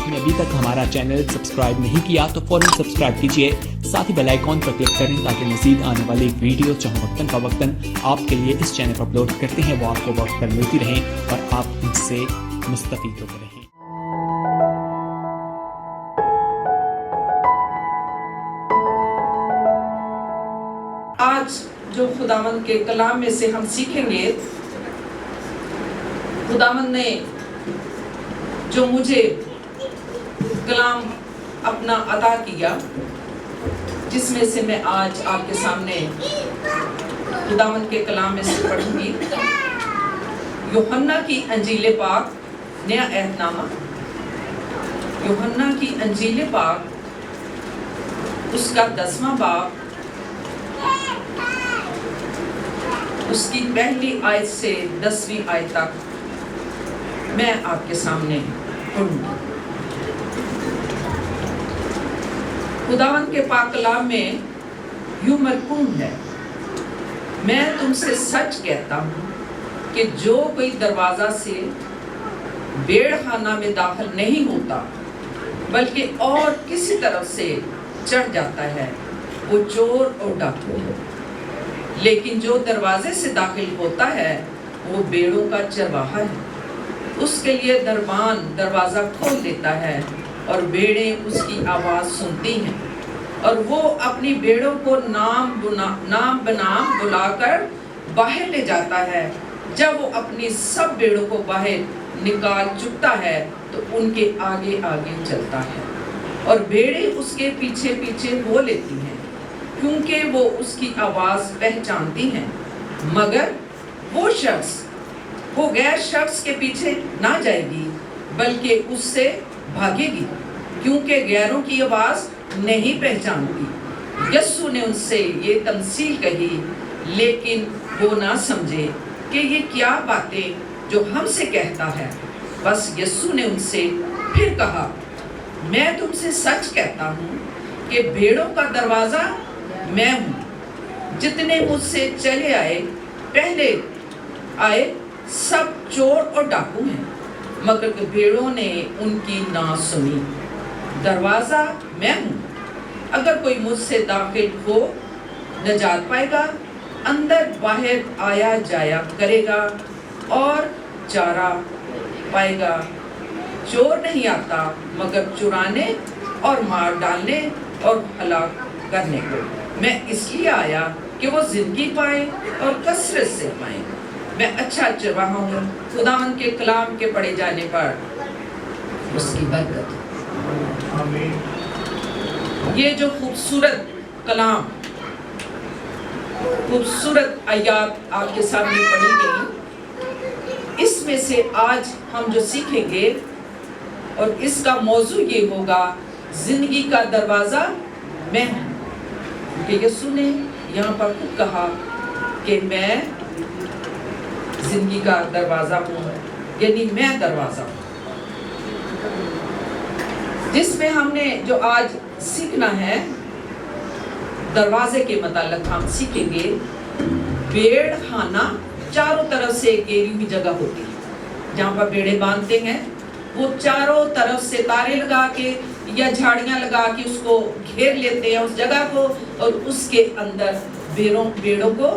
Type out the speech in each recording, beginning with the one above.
آپ نے ابھی تک ہمارا چینل سبسکرائب نہیں کیا تو فوراً سبسکرائب کیجئے، ساتھ ہی بیل آئیکن پر کلک کریں تاکہ مزید آنے والی ویڈیو جہاں وقتاً فوقتاً آپ کے لیے اس چینل پر اپلوڈ کرتے ہیں وہ آپ کو وقت پر ملتی رہیں اور آپ ان سے مستفید ہوتے رہیں۔ آج جو خداوند کے کلام میں سے ہم سیکھیں گے، خداوند نے جو مجھے کلام اپنا عطا کیا، جس میں سے میں آج آپ کے سامنے خداوند کے کلام میں سے پڑھوں گی۔ یوحنا کی انجیل پاک، نیا عہد نامہ، یوحنا کی انجیل پاک، اس کا 10واں باب، اس کی پہلی آیت سے 10ویں آیت تک میں آپ کے سامنے پڑھوں گی۔ خداوند کے پاک کلام میں یوں مرکوم ہے، میں تم سے سچ کہتا ہوں کہ جو کوئی دروازہ سے بھیڑ خانہ میں داخل نہیں ہوتا بلکہ اور کسی طرف سے چڑھ جاتا ہے، وہ چور اور ڈاکو ہے، لیکن جو دروازے سے داخل ہوتا ہے وہ بھیڑوں کا چرواہا ہے۔ اس کے لیے دربان دروازہ کھول دیتا ہے اور بھیڑیں اس کی آواز سنتی ہیں، اور وہ اپنی بھیڑوں کو نام بنام بلا کر باہر لے جاتا ہے۔ جب وہ اپنی سب بھیڑوں کو باہر نکال چکتا ہے تو ان کے آگے آگے چلتا ہے، اور بھیڑیں اس کے پیچھے پیچھے ہو لیتی ہیں، کیونکہ وہ اس کی آواز پہچانتی ہیں۔ مگر وہ غیر شخص کے پیچھے نہ جائے گی بلکہ اس سے بھاگے گی، کیونکہ غیروں کی آواز نہیں پہچانتی۔ یسوع نے ان سے یہ تمثیل کہی، لیکن وہ نہ سمجھے کہ یہ کیا باتیں جو ہم سے کہتا ہے۔ بس یسوع نے ان سے پھر کہا، میں تم سے سچ کہتا ہوں کہ بھیڑوں کا دروازہ میں ہوں۔ جتنے مجھ سے چلے پہلے آئے سب چور اور ڈاکو ہیں، مگر بھیڑوں نے ان کی نہ سنی۔ دروازہ میں ہوں، اگر کوئی مجھ سے داخل ہو نجات پائے گا، اندر باہر آیا جایا کرے گا اور چارہ پائے گا۔ چور نہیں آتا مگر چرانے اور مار ڈالنے اور ہلاک کرنے کو۔ میں اس لیے آیا کہ وہ زندگی پائیں اور کثرت سے پائیں۔ میں اچھا چرواہا ہوں۔ خداوند کے کلام کے پڑھے جانے پر اس کی برکت۔ یہ جو خوبصورت کلام، خوبصورت آیات آپ کے سامنے پڑھی گئی، اس میں سے آج ہم جو سیکھیں گے اور اس کا موضوع یہ ہوگا، زندگی کا دروازہ میں ہوں۔ کہ یسوع نے یہاں پر خود کہا کہ میں زندگی کا دروازہ ہوں، یعنی میں دروازہ ہوں۔ جس میں ہم نے جو آج سیکھنا ہے، دروازے کے متعلق ہم سیکھیں گے۔ بھیڑ خانہ چاروں طرف سے گھیری ہوئی جگہ ہوتی ہے، جہاں پر بھیڑیں باندھتے ہیں، وہ چاروں طرف سے تارے لگا کے یا جھاڑیاں لگا کے اس کو گھیر لیتے ہیں، اس جگہ کو، اور اس کے اندر بھیڑوں کو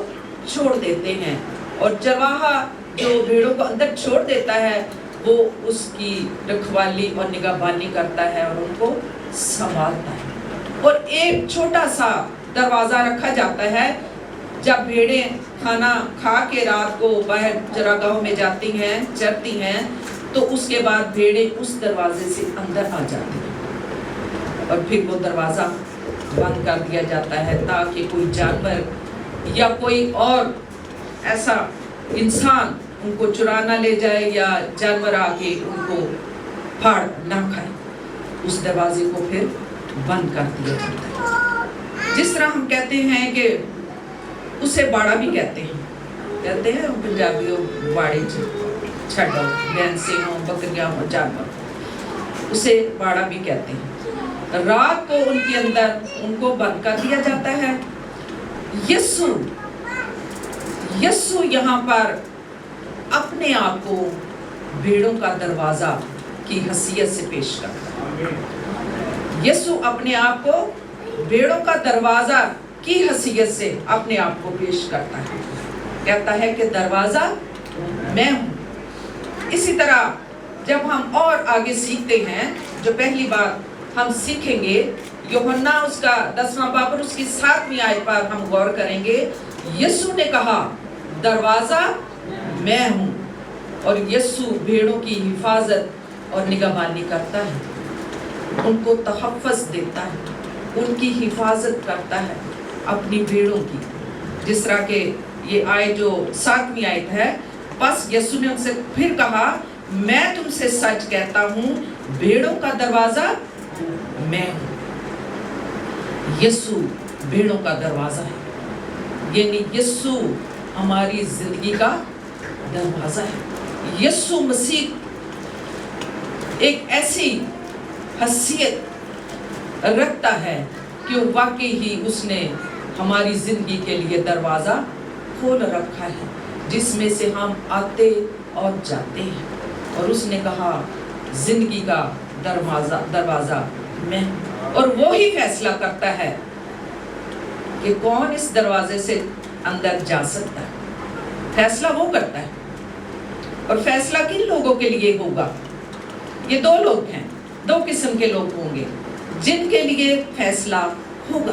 چھوڑ دیتے ہیں، اور چرواہا جو بھیڑوں کو اندر چھوڑ دیتا ہے وہ اس کی رکھوالی اور نگہبانی کرتا ہے اور ان کو سنبھالتا ہے۔ اور ایک چھوٹا سا دروازہ رکھا جاتا ہے، جب بھیڑیں کھانا کھا کے رات کو باہر چراگاہوں میں جاتی ہیں، چرتی ہیں، تو اس کے بعد بھیڑیں اس دروازے سے اندر آ جاتی ہیں، اور پھر وہ دروازہ بند کر دیا جاتا ہے تاکہ کوئی جانور یا کوئی اور ایسا انسان ان کو چرا نہ لے جائے یا جانور آ کے ان کو پھاڑ نہ کھائے۔ اس دروازے کو پھر بند کر دیا جاتا ہے۔ جس طرح ہم کہتے ہیں کہ اسے باڑا بھی کہتے ہیں پنجابیوں، باڑے چھڑو، بھینسیں ہوں، بکریاں ہوں، جانور، اسے باڑا بھی کہتے ہیں۔ رات کو ان کے اندر ان کو بند کر دیا جاتا ہے۔ یسوع یہاں پر اپنے آپ کو بھیڑوں کا دروازہ की हैसियत से पेश करता है। यीशु अपने आप को भेड़ों का दरवाजा की हैसियत से अपने आप को पेश करता है, कहता है कि दरवाजा मैं हूँ। इसी तरह जब हम और आगे सीखते हैं, जो पहली बात हम सीखेंगे यूहन्ना उसका 10वां बाब और उसकी 7वीं आयत पर हम गौर करेंगे। यीशु ने कहा दरवाजा मैं हूँ, और यीशु भेड़ों की हिफाजत और निगहबानी करता है, उनको तहफ़्फ़ुज़ देता है, उनकी हिफाजत करता है अपनी भेड़ों की। जिस तरह के ये आयत जो 7वीं आयत है, बस यीशु ने उनसे फिर कहा मैं तुमसे सच कहता हूँ भेड़ों का दरवाजा मैं हूँ। यीशु भेड़ों का दरवाजा है, यानी यीशु हमारी जिंदगी का दरवाजा है। यीशु मसीह एक ऐसी हैसियत रखता है कि वाकई ही उसने हमारी जिंदगी के लिए दरवाजा खोल रखा है, जिसमें से हम आते और जाते हैं। और उसने कहा जिंदगी का दरवाजा मैं, और वो ही फैसला करता है कि कौन इस दरवाजे से अंदर जा सकता है। फैसला वो करता है, और फैसला किन लोगों के लिए होगा? ये दो लोग हैं, दो किस्म के लोग होंगे जिनके लिए फैसला होगा।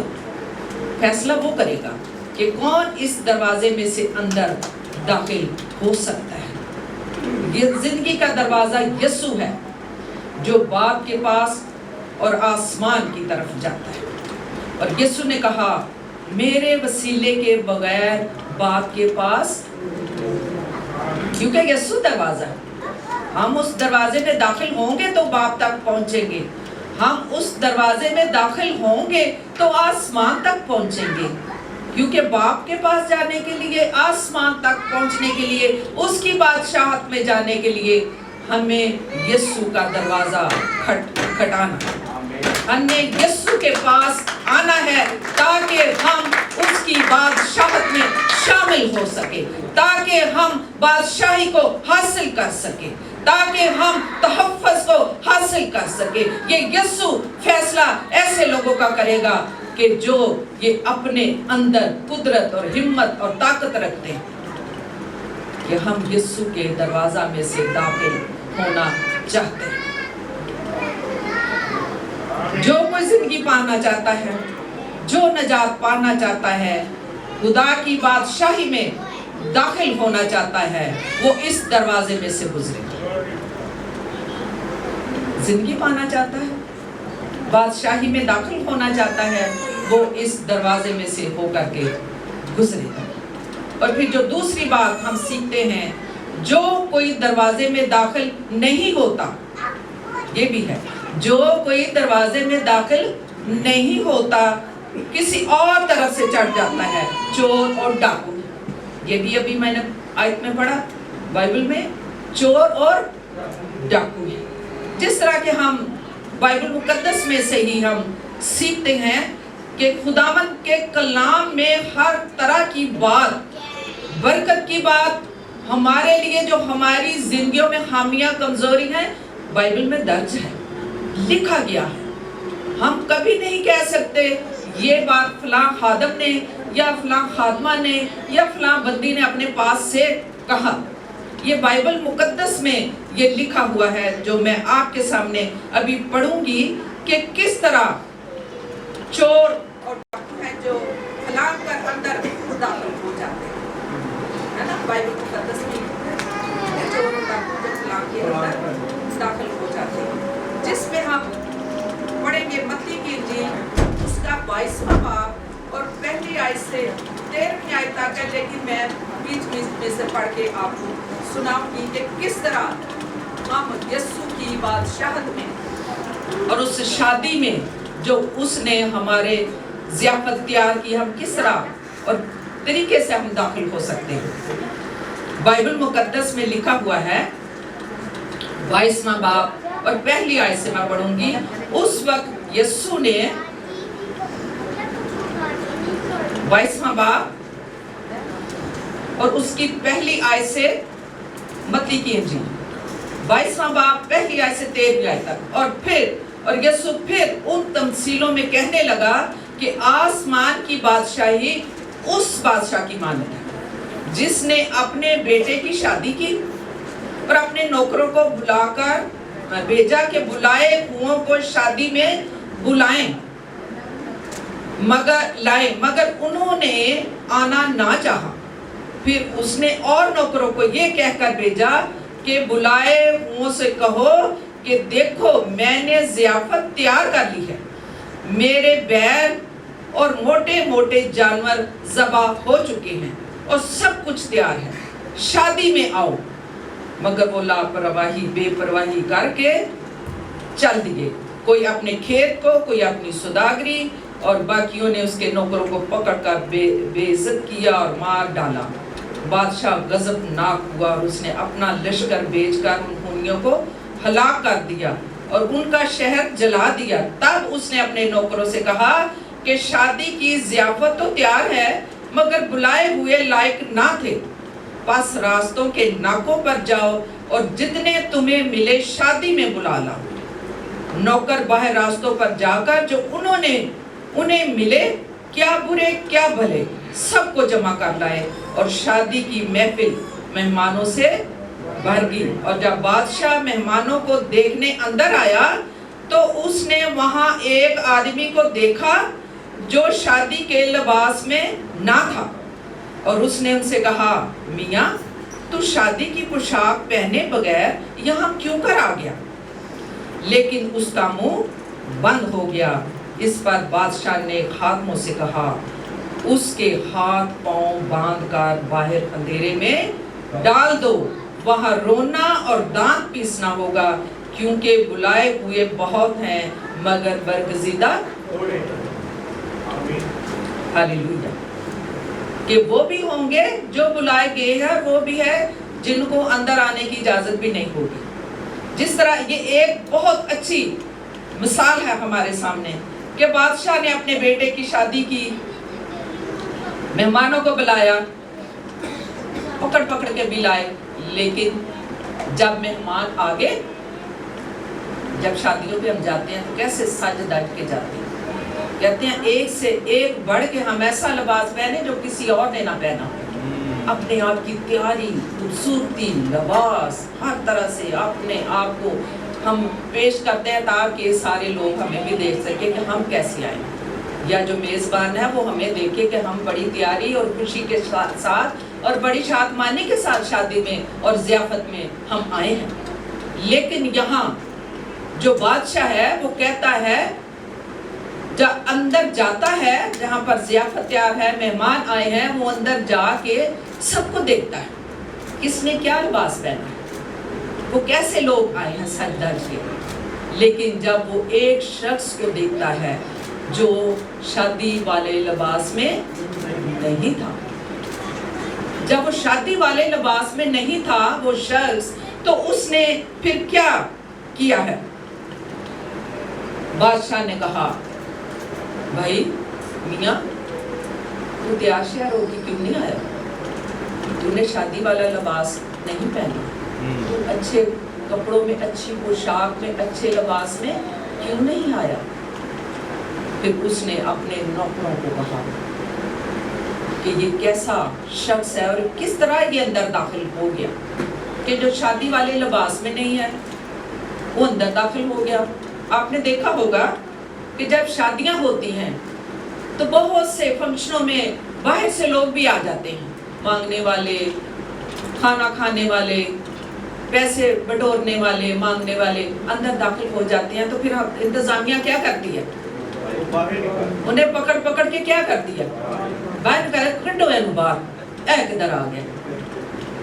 फैसला वो करेगा कि कौन इस दरवाजे में से अंदर दाखिल हो सकता है। ये जिंदगी का दरवाजा यीशु है, जो बाप के पास और आसमान की तरफ जाता है। और यीशु ने कहा मेरे वसीले के बगैर बाप के पास, क्योंकि यीशु दरवाजा है, हम उस दरवाजे में दाखिल होंगे तो बाप तक पहुंचेंगे, हम उस दरवाजे में दाखिल होंगे तो आसमान तक पहुंचेंगे। क्योंकि बाप के पास जाने के लिए, आसमान तक पहुंचने के लिए, उसकी बादशाहत में जाने के लिए हमें यीशु का दरवाजा खटखटाना, हमने यीशु के पास आना है ताकि हम उसकी बादशाहत में शामिल हो सके, ताकि हम बादशाही को हासिल कर सके, ताकि हम तहफ़्फ़ुज़ को हासिल कर सके। ये यीशु फैसला ऐसे लोगों का करेगा कि जो ये अपने अंदर कुदरत और हिम्मत और ताकत रखते हैं कि हम यीशु के दरवाजा में से दाखिल होना चाहते हैं। जो कोई जिंदगी पाना चाहता है, जो नजात पाना चाहता है, खुदा की बादशाही में दाखिल होना चाहता है, वो इस दरवाजे में से गुजरे। जिंदगी पाना चाहता है, बादशाही में दाखिल होना चाहता है, वो इस दरवाजे में से होकर के गुजरेगा। और फिर जो दूसरी बात हम सीखते हैं, जो कोई दरवाजे में दाखिल नहीं होता, ये भी है, जो कोई दरवाजे में दाखिल नहीं होता किसी और तरफ से चढ़ जाता है, चोर और डाकू। ये भी अभी मैंने आयत में पढ़ा बाइबल में, चोर और डाकू है। जिस तरह के हम बाइबल मुकद्दस में से ही हम सीखते हैं कि खुदावंद के कलाम में हर तरह की बात, बरकत की बात हमारे लिए, जो हमारी जिंदगियों में खामियां कमजोरी हैं, बाइबल में दर्ज है, लिखा गया है। हम कभी नहीं कह सकते ये बात फलां खादम ने या फलां खादमा ने या फलां बंदी ने अपने पास से कहा। ये बाइबल मुकद्दस में ये लिखा हुआ है, जो मैं आपके सामने अभी पढ़ूंगी कि किस तरह चोर और डाकू हैं जो फलांग कर अंदर दाखिल हो जाते हैं, है ना। बाइबल मुकद्दस में चोर और डाकू जो फलांग के अंदर दाखिल हो जाते हैं, जिसमें हम पढ़ेंगे मत्ती की इंजील उसका 22वां बाब और पहली आयत से 13वीं आयत तक है। लेकिन मैं बीच में से पढ़ के आपको सुनाऊंगी कि किस तरह हम यीशु की बादशाहत में और उस शादी में जो उसने हमारे ज़ियाफ़त तैयार की, हम किस तरह और तरीके से हम दाखिल हो सकते हैं। बाइबल मुकद्दस में लिखा हुआ है 22वां बाब और पहली आयत से मैं पढ़ूंगी। उस वक्त यीशु ने 22वां बाब और उसकी पहली आयत से मत्ती की इंजील 22वां बाब पहली आयत से 13वीं आयत तक। और यीशु फिर उन तमसीलों में कहने लगा कि आसमान की बादशाही उस बादशाह की मानद है जिसने अपने बेटे की शादी की और अपने नौकरों को बुलाकर भेजा कि बुलाए हुओं को शादी में बुलाएं, मगर उन्होंने आना ना चाहा। फिर उसने और नौकरों को ये कहकर भेजा कि बुलाए हुओं से कहो कि देखो मैंने ज़ियाफत तैयार कर ली है, मेरे बैल और मोटे मोटे जानवर ज़बा हो चुके हैं और सब कुछ तैयार है, शादी में आओ। मगर वो लापरवाही बेपरवाही करके चल दिए, कोई अपने खेत को, कोई अपनी सुदागरी, और बाकियों ने उसके नौकरों को पकड़कर बेइज्जत किया और मार डाला। बादशाह गजबनाक हुआ और उसने अपना लश्कर भेजकर उन खूनियों को हलाक कर दिया और उनका शहर जला दिया। तब उसने अपने नौकरों से कहा कि शादी की ज़ियाफत तो तैयार है, मगर बुलाए हुए लायक ना थे। बस रास्तों के नाकों पर जाओ और जितने तुम्हें मिले शादी में बुला लाओ। नौकर बाहर रास्तों पर जाकर जो उन्हें मिले, क्या बुरे क्या भले, सबको जमा कर लाए और शादी की महफिल मेहमानों से भर गई। और जब बादशाह मेहमानों को देखने अंदर आया तो उसने वहां एक आदमी को देखा जो शादी के लिबास में ना था, और उसने उनसे कहा, मियाँ तू शादी की पोशाक पहने बगैर यहाँ क्यों कर आ गया? लेकिन उसका मुंह बंद हो गया। इस पर बादशाह ने खादमों से कहा, उसके हाथ पांव बांध कर बाहर अंधेरे में डाल दो, वहां रोना और दांत पीसना होगा, क्योंकि बुलाए हुए बहुत हैं मगर बरगजीदा हालेलुया कि वो भी होंगे जो बुलाए गए हैं, वो भी है जिनको अंदर आने की इजाजत भी नहीं होगी। जिस तरह ये एक बहुत अच्छी मिसाल है हमारे सामने कि बादशाह ने अपने बेटे की शादी की, मेहमानों को बुलाया, पकड़ पकड़ के भी लाए, लेकिन जब मेहमान आ गए, जब शादियों पे हम जाते हैं तो कैसे सज धज के जाते हैं, कहते हैं एक से एक बढ़ के हम ऐसा लिबास पहने जो किसी और ने ना पहना। अपने आप की तैयारी, खूबसूरती, लिबास, हर तरह से अपने आप को हम पेश करते हैं ताकि सारे लोग हमें भी देख सके कि हम कैसे आए, या जो मेज़बान है वो हमें देखे कि हम बड़ी तैयारी और खुशी के साथ और बड़ी शादमानी के साथ शादी में और ज़ियाफत में हम आए हैं। लेकिन यहाँ जो बादशाह है वो कहता है, जब अंदर जाता है जहाँ पर ज़ियाफत तैयार है, मेहमान आए हैं, वो अंदर जाके सबको देखता है किसने क्या लिबास पहना है, वो कैसे लोग आए हैं सज धज के। लेकिन जब वो एक शख्स को देखता है जो शादी वाले लिबास में नहीं था, जब वो शादी वाले लिबास में नहीं था वो शख्स, तो उसने फिर क्या किया है? बादशाह ने कहा, भाई मियाँ तू तैयार श्यार होके क्यों नहीं आया? तूने शादी वाला लिबास नहीं पहना, तू अच्छे कपड़ों में, अच्छी पोशाक में, अच्छे लिबास में क्यों नहीं आया? फिर उसने अपने नौकरों को कहा कि ये कैसा शख्स है और किस तरह ये अंदर दाखिल हो गया, कि जो शादी वाले लिबास में नहीं है वो अंदर दाखिल हो गया। आपने देखा होगा कि जब शादियां होती हैं तो बहुत से फंक्शनों में बाहर से लोग भी आ जाते हैं, मांगने वाले, खाना खाने वाले, पैसे बटोरने वाले, मांगने वाले अंदर दाखिल हो जाते हैं। तो फिर इंतजामिया क्या करती है? उन्हें पकड़ पकड़ के क्या करती है? बाहर कर कड्डो है बाहर, ऐ किधर आ गया।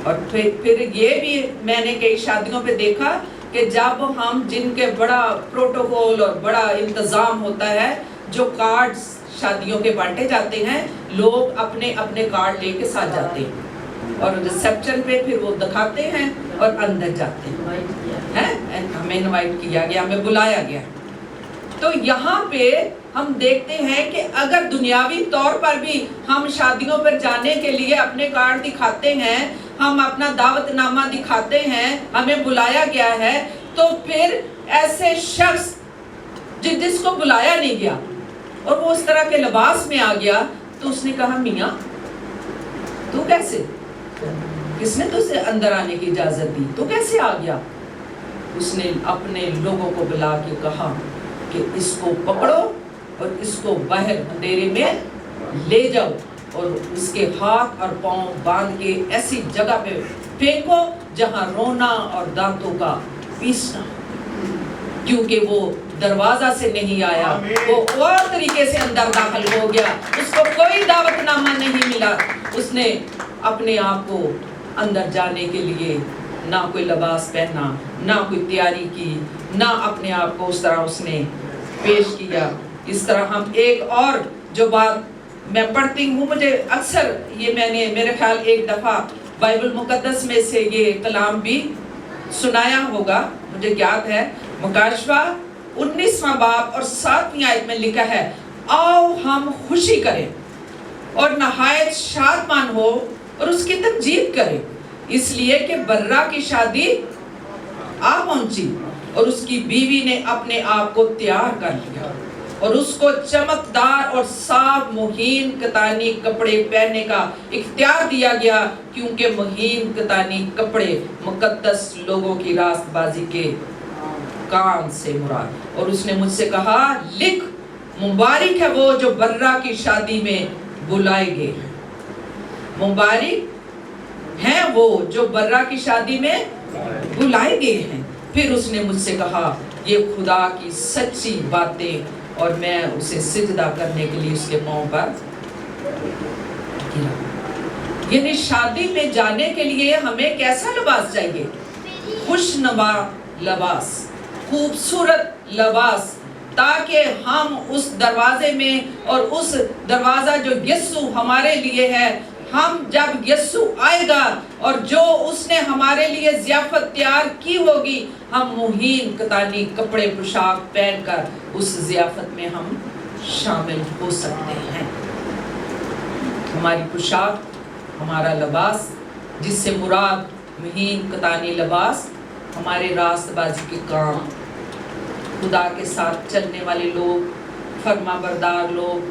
और फिर ये भी मैंने कई शादियों पे देखा कि जब हम जिनके बड़ा प्रोटोकॉल और बड़ा इंतज़ाम होता है, जो कार्ड शादियों के बांटे जाते हैं, लोग अपने अपने कार्ड लेके साथ जाते हैं और रिसेप्शन पे फिर वो दिखाते हैं और अंदर जाते हैं। हमें इनवाइट किया गया, हमें बुलाया गया। तो यहाँ पे हम देखते हैं कि अगर दुनियावी तौर पर भी हम शादियों पर जाने के लिए अपने कार्ड दिखाते हैं, ہم اپنا دعوت نامہ دکھاتے ہیں, ہمیں بلایا گیا ہے, تو پھر ایسے شخص جس کو بلایا نہیں گیا اور وہ اس طرح کے لباس میں آ گیا, تو اس نے کہا میاں تو کیسے, کس نے تجھے اندر آنے کی اجازت دی, تو کیسے آ گیا؟ اس نے اپنے لوگوں کو بلا کے کہا کہ اس کو پکڑو اور اس کو باہر اندھیرے میں لے جاؤ اور اس کے ہاتھ اور پاؤں باندھ کے ایسی جگہ پہ پھینکو جہاں رونا اور دانتوں کا پیسنا, کیونکہ وہ دروازہ سے نہیں آیا, وہ اور طریقے سے اندر داخل ہو گیا, اس کو کوئی دعوت نامہ نہیں ملا. اس نے اپنے آپ کو اندر جانے کے لیے نہ کوئی لباس پہنا, نہ کوئی تیاری کی, نہ اپنے آپ کو اس طرح اس نے پیش کیا. اس طرح ہم ایک اور جو بات میں پڑھتی ہوں, مجھے اکثر یہ میں نے میرے خیال ایک دفعہ بائبل مقدس میں سے یہ کلام بھی سنایا ہوگا, مجھے یاد ہے. مکاشفہ 19واں باب اور 7ویں آیت میں لکھا ہے, آؤ ہم خوشی کریں اور نہایت شادمان ہو اور اس کی تمجید کریں, اس لیے کہ برا کی شادی آ پہنچی اور اس کی بیوی نے اپنے آپ کو تیار کر لیا, اور اس کو چمکدار اور صاف مہین کتانی کپڑے پہننے کا اختیار دیا گیا, کیونکہ مہین کتانی کپڑے مقدس لوگوں کی راست بازی کے کام سے مراد. اور اس نے مجھ سے کہا, لکھ مبارک ہے وہ جو برا کی شادی میں بلائے گئے ہیں, مبارک ہیں وہ جو برا کی شادی میں بلائے گئے ہیں. پھر اس نے مجھ سے کہا, یہ خدا کی سچی باتیں, اور میں اسے سجدہ کرنے کے لیے اس کے پاؤں پر گرا. یعنی شادی میں جانے کے لیے ہمیں کیسا لباس چاہیے؟ خوشنما لباس, خوبصورت لباس, تاکہ ہم اس دروازے میں, اور اس دروازہ جو یسوع ہمارے لیے ہے, ہم جب یسوع آئے گا اور جو اس نے ہمارے لیے ضیافت تیار کی ہوگی, ہم مہین کتانی کپڑے پوشاک پہن کر اس ضیافت میں ہم شامل ہو سکتے ہیں. ہماری پوشاک, ہمارا لباس, جس سے مراد مہین کتانی لباس, ہمارے راست بازی کے کام, خدا کے ساتھ چلنے والے لوگ, فرما بردار لوگ,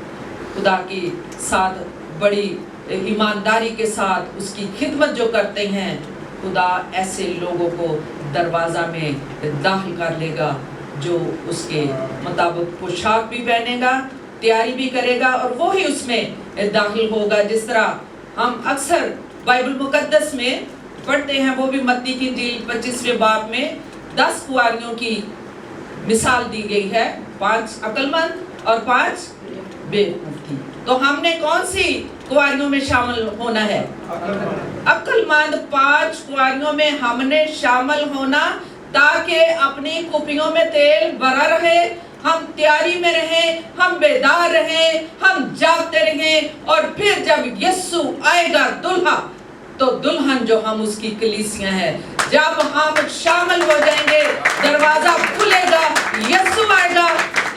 خدا کے ساتھ بڑی ایمانداری کے ساتھ اس کی خدمت جو کرتے ہیں, خدا ایسے لوگوں کو دروازہ میں داخل کر لے گا جو اس کے مطابق پوشاک بھی پہنے گا, تیاری بھی کرے گا, اور وہی اس میں داخل ہوگا. جس طرح ہم اکثر بائبل مقدس میں پڑھتے ہیں, وہ بھی متی کی انجیل 25ویں باب میں 10 کنواریوں کی مثال دی گئی ہے, 5 عقل مند اور 5 بے وقوف کی. تو ہم نے کون سی کنواریوں میں شامل ہونا ہے؟ عقل مند 5 کنواریوں میں ہم نے شامل ہونا, تاکہ اپنی کپیوں میں تیل بھرا رہے, ہم تیاری میں رہیں, ہم بیدار رہیں, ہم جاگتے رہیں, اور پھر جب یسوع آئے گا دلہا, تو دلہن جو ہم اس کی کلیسیاں ہیں, جب ہم شامل ہو جائیں گے, دروازہ کھلے گا, یسوع آئے گا,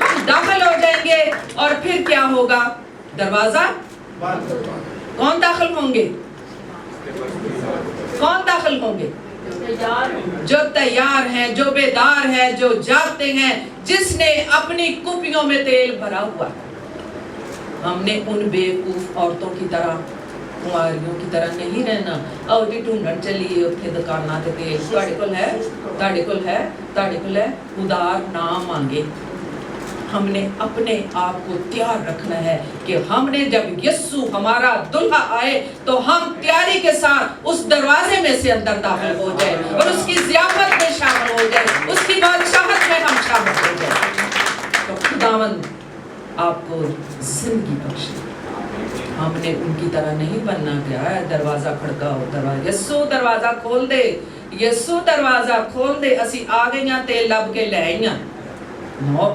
ہم داخل ہو جائیں گے, اور پھر کیا ہوگا؟ دروازہ کون داخل ہوں گے؟ کون داخل ہوں گے؟ جو تیار ہیں, جو بیدار ہیں, جو جاگتے ہیں, جس نے اپنی کپیوں میں تیل بھرا ہوا. ہم نے ان بے وقوف عورتوں کی طرح, کنواریوں کی طرح نہیں رہنا. او جی ڈھونڈن چلیے اتنے دکاناں تے تیل, تہاڈے کول ہے, تہاڈے کول ہے, تہاڈے کول ہے, ادار نہ مانگے. ہم نے اپنے آپ کو تیار رکھنا ہے کہ ہم نے جب یسوع ہمارا دلہا آئے تو ہم تیاری کے ساتھ اس دروازے میں سے اندر داخل ہو جائے, اور اس کی ضیافت میں شامل ہو جائے, اس کی بادشاہت میں ہم شامل ہو جائے. تو خداوند آپ کو زندگی بخشے. ہم نے ان کی طرح نہیں بننا کہ دروازہ کھڑکاؤ, دروازہ, یسوع دروازہ کھول دے, یسوع دروازہ کھول دے, اسی آ گئیاں تے لب کے لے آئیاں. نو,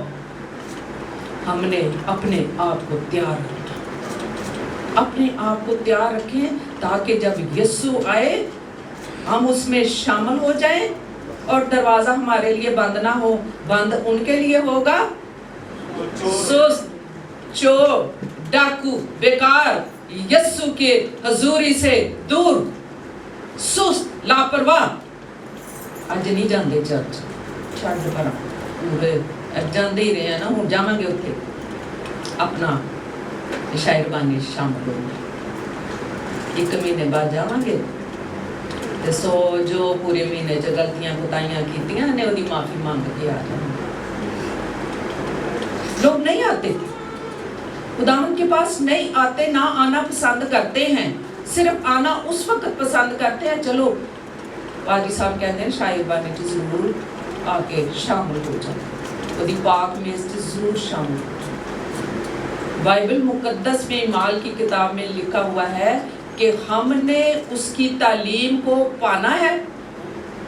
ہم نے اپنے آپ کو تیار رکھنا, اپنے آپ کو تیار رکھیں, تاکہ جب یسوع آئے ہم اس میں شامل ہو جائیں, اور دروازہ ہمارے لیے بند نہ ہو. بند ان کے لیے ہوگا سست, چور, ڈاکو, بیکار, یسوع کے حضوری سے دور. सुस्त लापरवाह अज नहीं जाते चर्च छड्ड पर पूरे जाते ही रहे ना हुण जावांगे उत्थे अपना शायरबानी शामिल होगी 1 महीने बाद जावांगे ते सो जो पूरे महीने च गलतियां कुताइयां कीतियां ने ओदी माफी मांग के आ जाएंगे। लोग नहीं आते खुदावंद के पास नहीं आते, ना आना पसंद करते हैं, सिर्फ आना उस वक्त पसंद करते हैं चलो पाजी साहब कहते हैं शायरबानी च जरूर आके शामिल हो जाओ, ओदी पाक मेज च जरूर शामिल हो जाओ। बाइबल मुकद्दस में इमाल की किताब में लिखा हुआ है कि हमने उसकी तालीम को पाना है,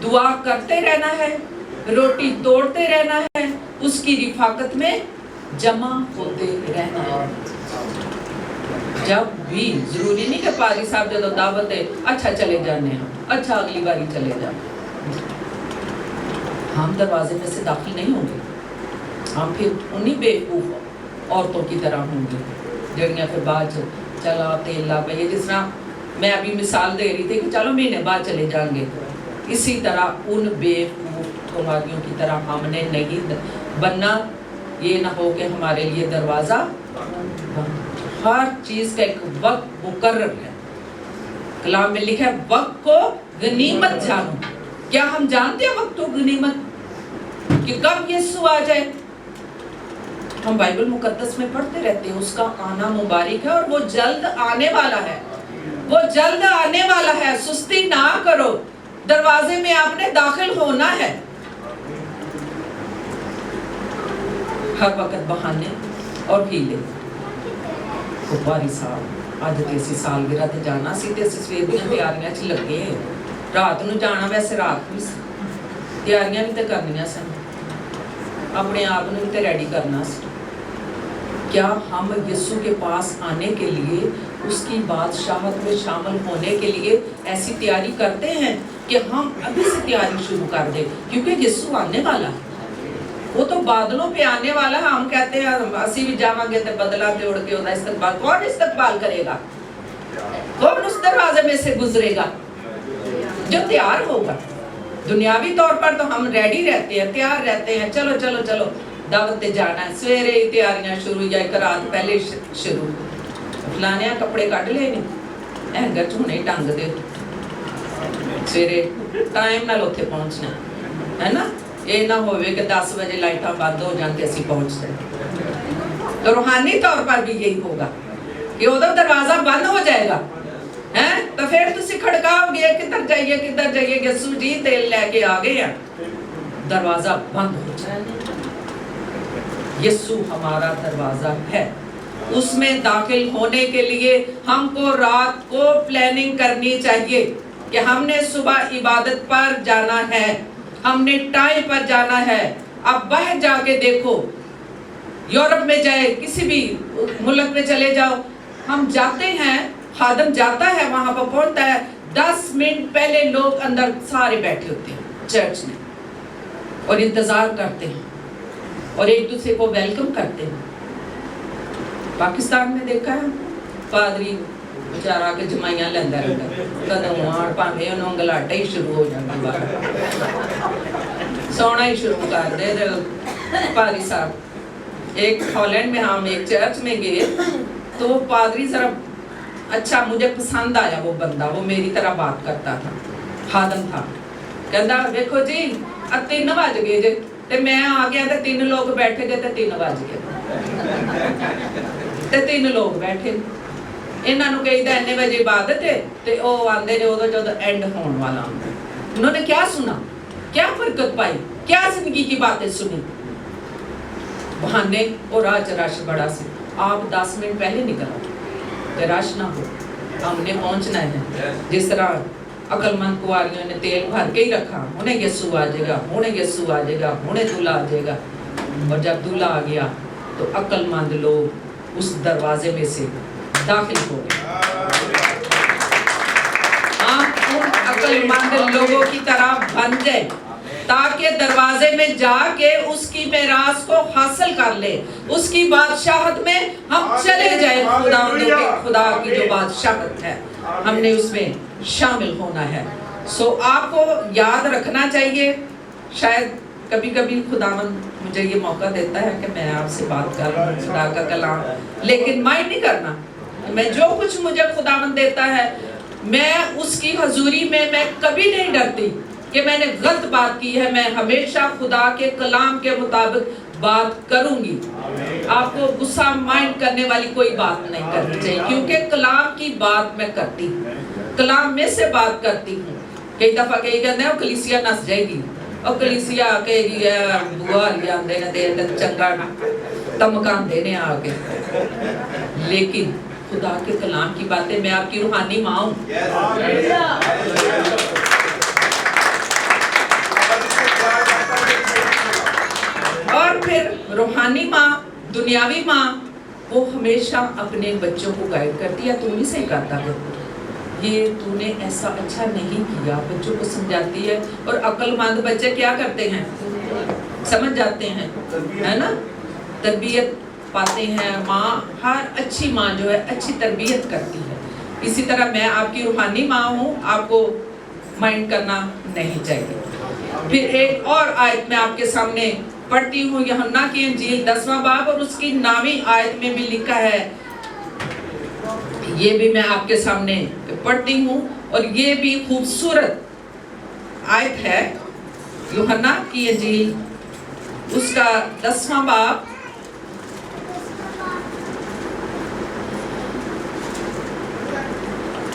दुआ करते रहना है, रोटी तोड़ते रहना है, उसकी रिफाकत में जमा होते रहना है। जब भी जरूरी नहीं कि पाजी साहब जो दावत है अच्छा चले जाने हैं, अच्छा अगली बारी चले जाने, हम दरवाजे में से दाखिल नहीं होंगे, हम फिर उन्हीं बेवकूफ औरतों की तरह होंगे जड़ियाँ फिर बाद चला तेल ला पे, जिस तरह मैं अभी मिसाल दे रही थी कि चलो महीने बाद चले जाएंगे, इसी तरह उन बेवकूफ थोड़ागियों की तरह हमने नहीं बनना। ये ना हो कि हमारे लिए दरवाजा, हर चीज का एक वक्त मुकर्रर है, कलाम में लिखा है वक्त को गनीमत जानो। क्या हम जानते हैं वक्त को गनीमत कि कब यीशु आ जाए? हम बाइबल मुकद्दस में पढ़ते रहते हैं उसका आना मुबारक है और वो जल्द आने वाला है, वो जल्द आने वाला है। सुस्ती ना करो, दरवाजे में आपने दाखिल होना है। हर वक्त बहाने और हीले कुपारी साहब अज ते असीं सालगिरह ते जाना सी ते असीं सवेर ਦੀਆਂ ਤਿਆਰੀਆਂ 'ਚ ਲੱਗੇ, रात ਨੂੰ जाना, वैसे रात भी ਤਿਆਰੀਆਂ भी तो करनियां सन, अपने आप ਨੂੰ भी तो रेडी करना सी। क्या हम यीशु के पास आने के लिए, उसकी बादशाहत में शामिल होने के लिए ऐसी तैयारी करते हैं कि हम अभी से तैयारी शुरू कर दें? क्योंकि यीशु आने वाला है, वो तो बादलों पे आने वाला है। हम कहते हैं असी भी जावांगे तो बदला तोड़ के ओदा इस्तकबाल, कौन इस्तकबाल करेगा? कौन उस दरवाजे में से गुजरेगा? जो तैयार होगा। दुनियावी तौर पर तो हम रेडी रहते हैं, तैयार रहते हैं, चलो चलो चलो दावत पे जाना है, सवेरे ही तैयारियां शुरू या एक रात पहले शुरू, फलाने कपड़े कट ले नहीं हैंगर च हुणे टंग दे, सवेरे टाइम नाल उत्थे पहुंचना है ना। ये ना होवे कि 10 बजे लाइटां बंद हो जान ते असीं पहुंचते। तो रूहानी तौर पर भी यही होगा कि उधर दरवाजा बंद हो जाएगा है, तो फिर तुसी खड़काओगे किधर जाइए यीशु जी तेल लेके आ गए हैं, दरवाजा बंद हो जाएगा। यीशु हमारा दरवाजा है, उसमें दाखिल होने के लिए हमको रात को प्लानिंग करनी चाहिए कि हमने सुबह इबादत पर जाना है, हमने टाइम पर जाना है। अब बाहर जाके देखो, यूरोप में जाए, किसी भी मुल्क में चले जाओ, हम जाते हैं, खादम जाता है, वहां पर पहुंचता है, 10 मिनट पहले लोग अंदर सारे बैठे होते हैं चर्च में और इंतजार करते हैं और एक दूसरे को वेलकम करते हैं। पाकिस्तान में देखा है पादरी बेचारा के जमाइयां लेंदा रहंदा, कदों आण भावें उन्होंने गलाटा ही शुरू हो जाता, सोना ही शुरू कर दे। पादरी साहब एक हॉलैंड में हम एक चर्च में गए तो वो पादरी जरा अच्छा, मुझे पसंद आया वो बंदा, वो मेरी तरह बात करता था, खादम था। कहता देखो जी 3 बज गए जे, ते मैं आ गया तो 3 लोग बैठे गए तो 3 बज गए ते 3 लोग बैठे। इन्हां नूं कहीदा इन्ने बजे इबादत है ते ओह आंदे ने उदों जदों एंड होने वाला हुंदा। उन्होंने क्या सुना, क्या बरकत पाई, क्या जिंदगी की बातें सुनी? बहाने और राह च रश बड़ा सी, आप 10 मिनट पहले निकलो तो रश ना हो, हमने पहुंचना है। जिस तरह अकलमंद कुआरियों ने तेल भर के ही रखा, उन्हें यीशु आ जाएगा, उन्हें यीशु आ जाएगा, उन्हें दूल्हा आ जाएगा। और जब दूल्हा आ गया तो अकलमंद लोग उस दरवाजे में से दाखिल हो गए। आप उन अकलमंद लोगों की तरह बन जाए ताकि दरवाजे में जाके उसकी मेरास को हासिल कर ले, उसकी बादशाहत में हम चले जाए। खुदा की जो बादशाहत है हमने उसमें शामिल होना है। सो आपको याद रखना चाहिए, शायद कभी कभी खुदावंद मुझे ये मौका देता है कि मैं आपसे बात करूं खुदा का कलाम, लेकिन माइंड नहीं करना। मैं जो कुछ मुझे खुदावंद देता है, मैं उसकी हजूरी में मैं कभी नहीं डरती कि मैंने गलत बात की है। मैं हमेशा खुदा के कलाम के मुताबिक बात करूंगी। आपको गुस्सा माइंड करने वाली कोई बात नहीं करनी चाहिए, क्योंकि कलाम की बात मैं करती हूँ, कलाम में से बात करती हूँ। कई दफा कही कहते हैं कलीसिया नस जाएगी और कलीसिया कहेगी बुआ लिया दे चंगा तमकान देने आ गए, लेकिन खुदा के कलाम की बातें, मैं आपकी रूहानी माँ हूँ। और फिर रूहानी माँ, दुनियावी माँ, वो हमेशा अपने बच्चों को गाइड करती है, तुम ही से करता है, ये तूने ऐसा अच्छा नहीं किया, बच्चों को समझाती है। और अक्लमंद बच्चे क्या करते हैं, समझ जाते हैं, है ना, तरबियत पाते हैं। माँ, हर अच्छी माँ जो है अच्छी तरबियत करती है। इसी तरह मैं आपकी रूहानी माँ हूँ, आपको माइंड करना नहीं चाहिए। फिर एक और आयत मैं आपके सामने पढ़ती हूँ, यूहन्ना की इंजील 10वां बाब और उसकी 9वीं आयत में भी लिखा है, ये भी मैं आपके सामने पढ़ती हूँ, और ये भी खूबसूरत आयत है। यूहन्ना की इंजील उसका 10वां बाब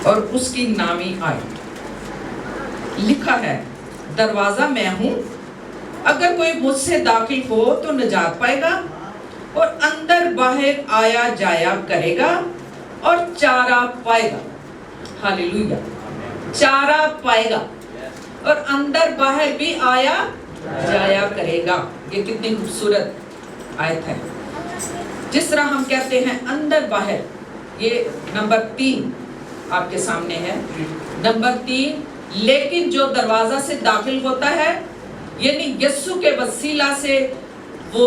और उसकी 9वीं आयत लिखा है, दरवाजा मैं हूँ, अगर कोई मुझसे दाखिल हो तो निजात पाएगा और अंदर बाहर आया जाया करेगा और चारा पाएगा। हालेलुया, चारा पाएगा और अंदर बाहर भी आया जाया करेगा। ये कितनी खूबसूरत आयत है। जिस तरह हम कहते हैं अंदर बाहर, ये नंबर 3 आपके सामने है। नंबर 3, लेकिन जो दरवाजा से दाखिल होता है, यानी यीशु के वसीला से, वो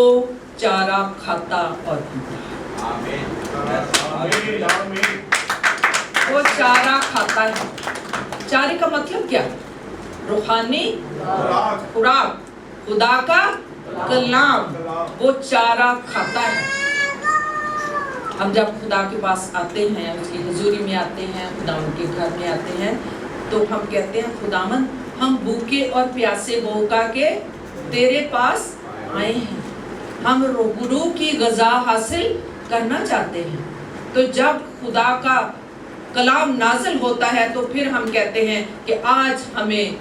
चारा खाता और पीता है। वो चारा खाता है। चारे का मतलब क्या? रूहानी खुराक, खुदा का कलाम, वो चारा खाता है। हम जब खुदा के पास आते हैं, उसकी हुजूरी में आते हैं, खुदा उनके घर में आते हैं, तो हम कहते हैं खुदावन, हम भूखे और प्यासे होकर के तेरे पास आए हैं, हम रूह की ग़ज़ा हासिल करना चाहते हैं। तो जब खुदा का कलाम नाज़िल होता है, तो फिर हम कहते हैं कि आज हमें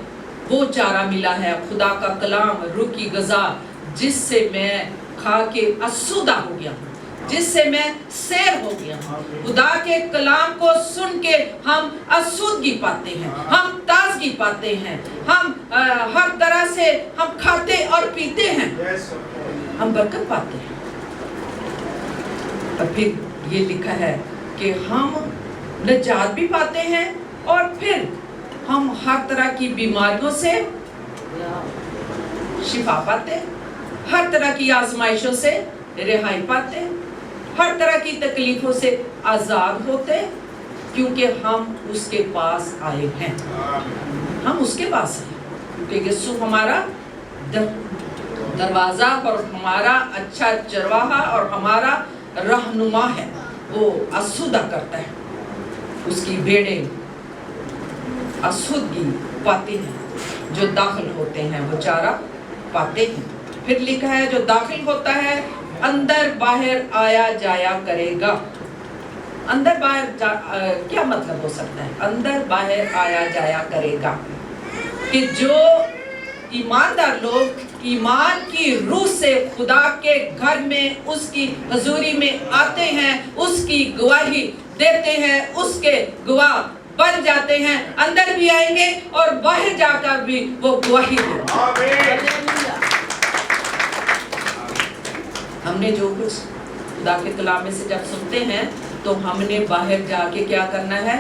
वो चारा मिला है, खुदा का कलाम, रूह की ग़ज़ा, जिससे मैं खा के आसूदा हो गया हूँ, जिससे मैं सैर हो गया हूँ। खुदा के कलाम को सुन के हम आसूदगी पाते हैं, हम ताजगी पाते हैं, हम हर तरह से हम खाते और पीते हैं, हम बरकत पाते हैं। और फिर ये लिखा है कि हम निजात भी पाते हैं और फिर हम हर तरह की बीमारियों से शिफा पाते हैं, हर तरह की आजमाइशों से रिहाई पाते हैं, हर तरह की तकलीफों से आज़ाद होते, क्योंकि हम उसके पास आए हैं। हम उसके पास हैं क्योंकि यीशु हमारा दरवाज़ा और हमारा अच्छा चरवाहा और हमारा रहनुमा है। वो आसूदा करता है, उसकी भेड़ें आसूदगी पाते हैं, जो दाखिल होते हैं वो चारा पाते हैं। फिर लिखा है जो दाखिल होता है अंदर बाहर आया जाया करेगा। अंदर बाहर क्या मतलब हो सकता है? अंदर बाहर आया जाया करेगा कि जो ईमानदार लोग ईमान की रूह से खुदा के घर में उसकी हजूरी में आते हैं, उसकी गवाही देते हैं, उसके गवाह बन जाते हैं, अंदर भी आएंगे और बाहर जाकर भी वो गवाही देंगे। हमने जो कुछ खुदा के कलाम में से जब सुनते हैं, तो हमने बाहर जाके क्या करना है?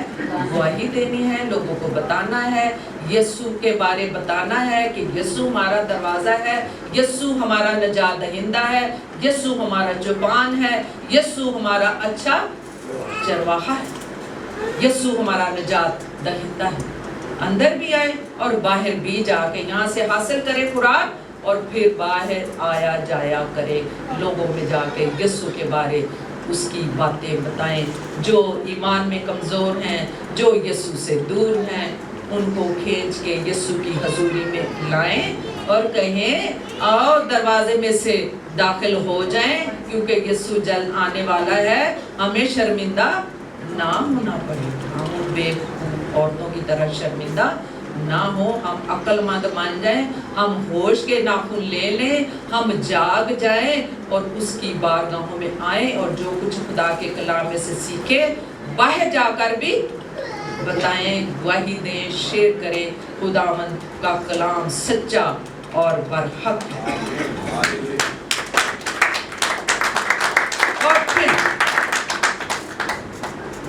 गवाही देनी है, लोगों को बताना है, यीशु के बारे बताना है कि यीशु हमारा दरवाज़ा है, यीशु हमारा नजात दहिंदा है, यीशु हमारा जुबान है, यीशु हमारा अच्छा चरवाहा है, यीशु हमारा नजात देता है, अंदर भी आए और बाहर भी जाके यहाँ से हासिल करे खुराक और फिर बाहर आया जाया करे, लोगों में जाके यीशु के बारे उसकी बातें बताएं। जो ईमान में कमज़ोर हैं, जो यीशु से दूर हैं, उनको खींच के यीशु की हजूरी में लाएं और कहें आओ दरवाजे में से दाखिल हो जाएं, क्योंकि यीशु जल्द आने वाला है, हमें शर्मिंदा ना होना पड़े। हम बेवकूफ़ औरतों की तरह शर्मिंदा ना हो, हम अक्लमंद मान जाएं, हम होश के नाखून ले लें, हम जाग जाएं और उसकी बारगाहों में आएं और जो कुछ खुदा के कलाम में से सीखे बाहर जाकर भी बताएं, गवाही दें, शेयर करें। खुदावंद का कलाम सच्चा और बरहक है। और फिर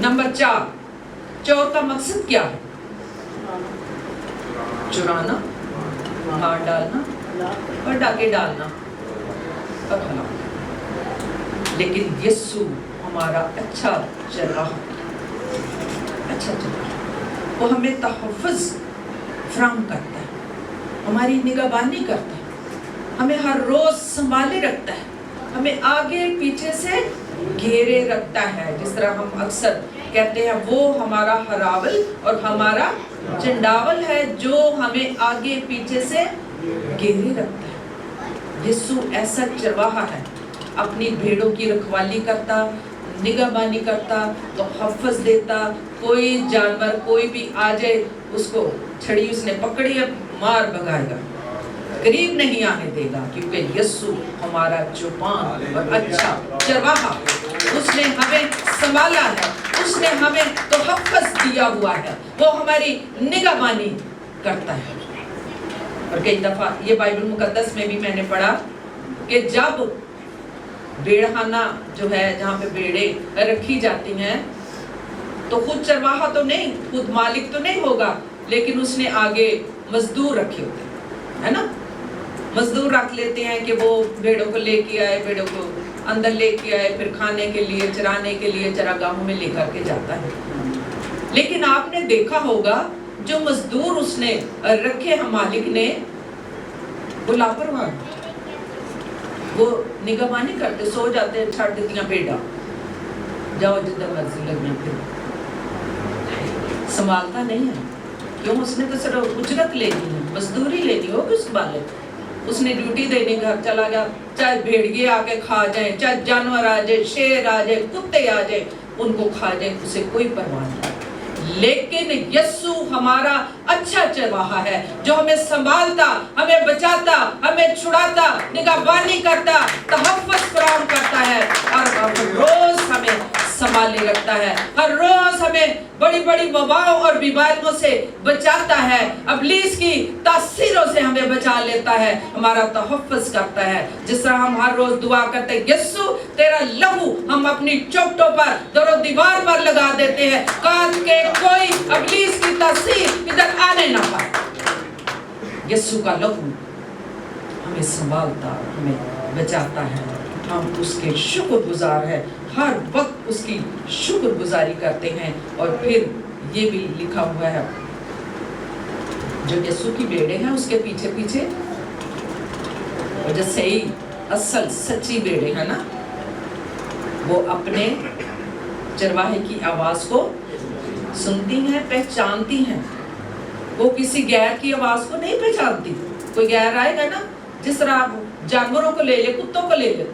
नंबर 4, चोर का मकसद क्या है? चुराना, मार डालना और डाके डालना और हलाक। लेकिन यीशु हमारा अच्छा चरवाहा, अच्छा चरवाहा, वो हमें तहफ़्फ़ुज़ फराहम करता है, हमारी निगहबानी करता है, हमें हर रोज़ संभाले रखता है, हमें आगे पीछे से घेरे रखता है। जिस तरह हम अक्सर कहते हैं वो हमारा हरावल और हमारा चंडावल है जो हमें आगे पीछे से घेरे रखता है। यीशु ऐसा चरवाहा है, अपनी भेड़ों की रखवाली करता, निगहबानी करता, तो तहफ़्फ़ुज़ देता। कोई जानवर कोई भी आ जाए, उसको छड़ी उसने पकड़ी है, मार भगाएगा, करीब नहीं आने देगा, क्योंकि यीशु हमारा चौपान और अच्छा चरवाहा, उसने हमें संभाला है, उसने हमें तहफ़्फ़ुज़ दिया हुआ है, वो हमारी निगहबानी करता है। और कई दफ़ा ये बाइबल मुकद्दस में भी मैंने पढ़ा कि जब भेड़खाना जो है जहाँ पे भेड़ें रखी जाती हैं, तो खुद चरवाहा तो नहीं, खुद मालिक तो नहीं होगा, लेकिन उसने आगे मजदूर रखे होते हैं, है ना। मजदूर रख लेते हैं कि वो भेड़ों को लेके आए, भेड़ों को अंदर लेके आए, फिर खाने के लिए, चराने के लिए चरागाहों में लेकर के जाता है। लेकिन आपने देखा होगा जो मजदूर उसने रखे हैं मालिक ने, वो लापरवाह, वो निगहबानी करते, सो जाते हैं, छाड़ देती हैं भेड़ा, जाओ जिधर मर्जी लगियां, फिर संभालता नहीं है। क्यों? उसने तो सिर्फ उजरत लेनी है, मजदूरी लेनी हो, किस वाले उसने ड्यूटी देनी, घर चला गया, चाहे भेड़िए आके खा जाए, चाहे जानवर आ जाए, शेर आ जाए, कुत्ते आ जाए, उनको खा जाए, उसे कोई परवाह नहीं। लेकिन यीशु हमारा अच्छा चरवाहा है जो हमें संभालता, हमें बचाता, हमें छुड़ाता, निगहबानी करता, तहफ़्फ़ुज़ फराहम करता है और हर रोज हमें संभाले रखता है, हर रोज हमें बड़ी बड़ी वबाओं और बीमारियों से बचाता है, इब्लीस की तासीरों से हमें बचा लेता है, हमारा तहफ़्फ़ुज़ करता है। जिस तरह हम हर रोज दुआ करते हैं, यीशु तेरा लहू हम अपनी चौखटों पर, दरो दीवार पर लगा देते हैं, काश के कोई इब्लीस की तासीर इधर आने ना पाए। यीशु का लहू हमें संभालता, हमें बचाता है, हम उसके शुक्रगुजार हैं, हर वक्त उसकी शुक्रगुजारी करते हैं। और फिर ये भी लिखा हुआ है, जो यीशु की भेड़ें हैं उसके पीछे पीछे, और जो सही असल सच्ची भेड़ें हैं ना, वो अपने चरवाहे की आवाज़ को सुनती हैं, पहचानती हैं, वो किसी गैर की आवाज़ को नहीं पहचानती। कोई गैर आएगा ना, जिस तरह आप जानवरों को ले ले, कुत्तों को ले ले,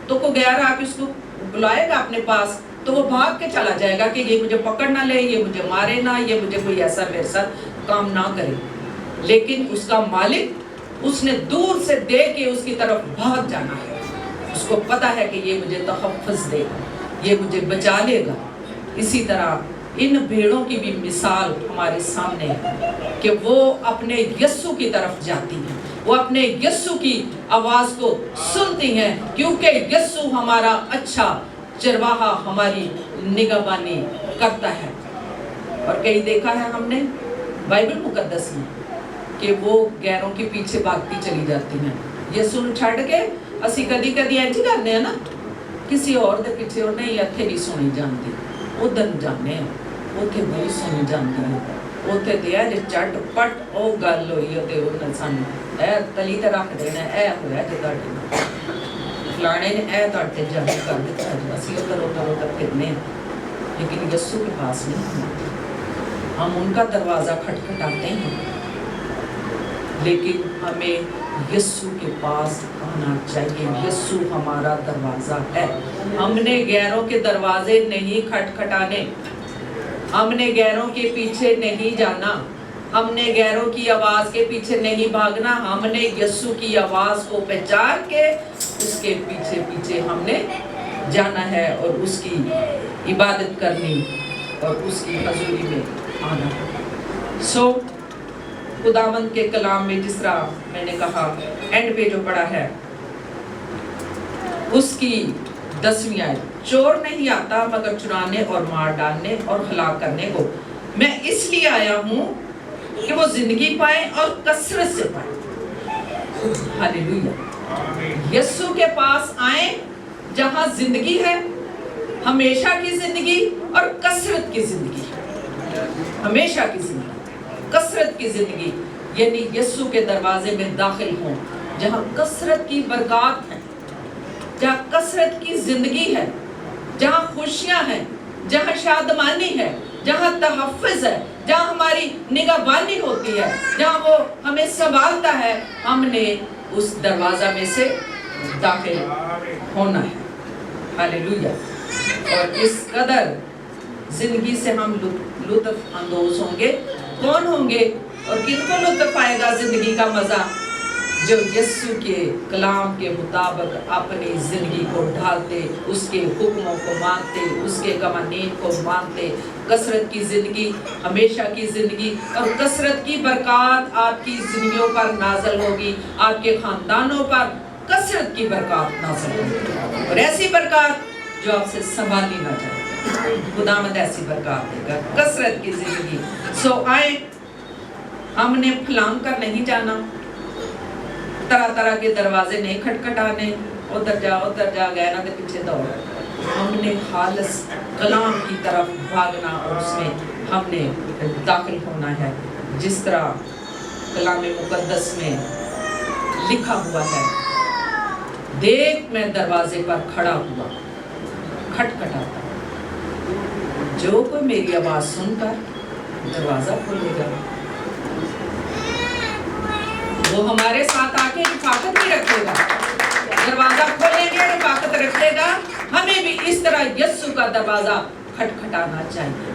तो कोई गैर आके उसको बुलाएगा अपने पास, तो वो भाग के चला जाएगा कि ये मुझे पकड़ ना ले, ये मुझे मारे ना, ये मुझे कोई ऐसा मेरे साथ काम ना करे। लेकिन उसका मालिक उसने दूर से देख के उसकी तरफ भाग जाना है, उसको पता है कि ये मुझे तहफ़्फ़ुज़ देगा, ये मुझे बचा लेगा। इसी तरह इन भेड़ों की भी मिसाल हमारे सामने है कि वो अपने यीशु की तरफ जाती हैं, वो अपने यीशु की आवाज़ को सुनती हैं, क्योंकि यीशु हमारा अच्छा चरवाहा हमारी निगहबानी करता है। और कई देखा है हमने बाइबल मुकद्दस में कि वो गैरों के पीछे भागती चली जाती हैं। यीशु ਨੂੰ ਛੱਡ ਕੇ ਅਸੀਂ ਕਦੀ-ਕਦੀ ਇੰਜ करने हैं ना, किसी और दे पीछे और नहीं, ਇੱਥੇ नहीं सुनी ਜਾਂਦੀ, उधर जाने हैं। ਉੱਥੇ ਬਹੁਤ ਸੁਣੀ ਜਾਂਦੀ ਹੈ। ਉੱਥੇ ਤੇ ਇਹ ਝਟਪਟ ਉਹ ਗੱਲ ਹੋਈ ਤੇ ਉਹਨਾਂ ਸਾਨੂੰ ਇਹ ਤਲੀ ਤੇ ਰੱਖ ਦੇਣਾ, ਇਹ ਹੋਇਆ ਤੇ ਤੁਹਾਡੇ ਨਾਲ ਫਲਾਣੇ ਨੇ ਇਹ ਤੁਹਾਡੇ ਜਾਰੀ ਕਰ ਦਿੱਤਾ, ਅਸੀਂ उधर फिरने लेकिन यस्सु के पास नहीं। हम उनका दरवाज़ा खटखटाते हैं, लेकिन हमें यस्सु के पास आना चाहिए। यस्सु हमारा दरवाज़ा है। हमने गैरों के दरवाजे नहीं खटखटाने, हमने गैरों के पीछे नहीं जाना, हमने गैरों की आवाज़ के पीछे नहीं भागना। हमने यस्सु की आवाज़ को पहचान के उसके पीछे पीछे हमने जाना है और उसकी इबादत करनी और उसकी हजूरी में आना। सो खुदावंद के कलाम में जिस तरह मैंने कहा एंड पे जो पढ़ा है उसकी 10वीं आयत, चोर नहीं आता मगर चुराने और मार डालने और हलाक करने को, मैं इसलिए आया हूँ कि वो जिंदगी पाए और कसरत से पाए। हालेलुया। यस्सु के पास आए जहाँ जिंदगी है, हमेशा की जिंदगी और कसरत की जिंदगी, हमेशा की जिंदगी, कसरत की जिंदगी, यानी यस्सु के दरवाजे में दाखिल हों जहाँ कसरत की बरकत है, जहाँ कसरत की जिंदगी है, जहाँ खुशियाँ हैं, जहाँ शादमानी है, जहाँ तहफ़्फ़ुज़ है, जहाँ हमारी निगहबानी होती है, जहाँ वो हमें संभालता है, हमने उस दरवाज़ा में से दाखिल होना है। हालेलुया। और इस कदर जिंदगी से हम लुत्फ़ अंदोज़ होंगे। कौन होंगे और किनको लुत्फ़ आएगा जिंदगी का मज़ा? जो यस्सु के कलाम के मुताबिक अपनी ज़िंदगी को ढालते, उसके हुक्मों को मानते, उसके कवानीन को मानते। कसरत की ज़िंदगी, हमेशा की ज़िंदगी और कसरत की बरकत आपकी ज़िंदगियों पर नाज़िल होगी, आपके ख़ानदानों पर कसरत की बरकत नाज़िल होगी और ऐसी बरकत जो आपसे संभाली ना जाए। खुदावंद ऐसी बरकत देगा, कसरत की ज़िंदगी। सो आए, हमने फलांग कर नहीं जाना, तरह तरह के दरवाजे नहीं खटखटाने, उधर जा गए ना तो पीछे दौड़। हमने खालिस कलाम की तरफ भागना और उसमें हमने दाखिल होना है। जिस तरह कलाम मुकद्दस में लिखा हुआ है, देख मैं दरवाजे पर खड़ा हुआ खटखटाता, जो कोई मेरी आवाज़ सुनकर दरवाज़ा खोलेगा वो हमारे साथ आके हिफाजत भी रखेगा। दरवाजा खोलेंगे, हिफाजत रखेगा। हमें भी इस तरह यस्सु का दरवाजा खटखटाना चाहिए।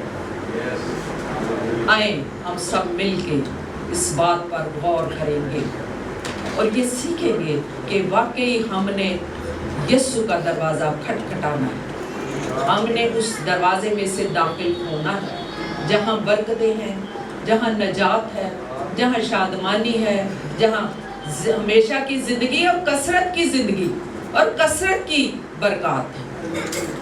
आए हम सब मिलके इस बात पर गौर करेंगे और ये सीखेंगे कि वाकई हमने यस्सु का दरवाजा खटखटाना है। हमने उस दरवाजे में से दाखिल होना है जहाँ बरकतें हैं, जहाँ नजात है, जहाँ शादमानी है, जहाँ हमेशा की ज़िंदगी और कसरत की ज़िंदगी और कसरत की बरकत है।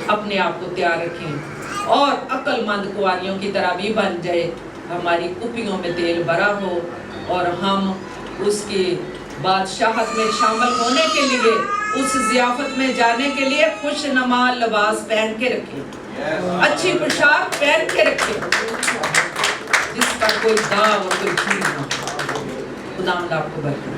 अपने आप को तैयार रखें और अक्लमंद कुंवारियों की तरह भी बन जाए। हमारी कुपियों में तेल भरा हो और हम उसकी बादशाहत में शामिल होने के लिए, उस ज़ियाफत में जाने के लिए खुशनुमा लिबास पहन के रखें, अच्छी पोशाक पहन के रखें, जिस पर कोई दाग और कोई चीज ना हो। खुदा आपको बरकत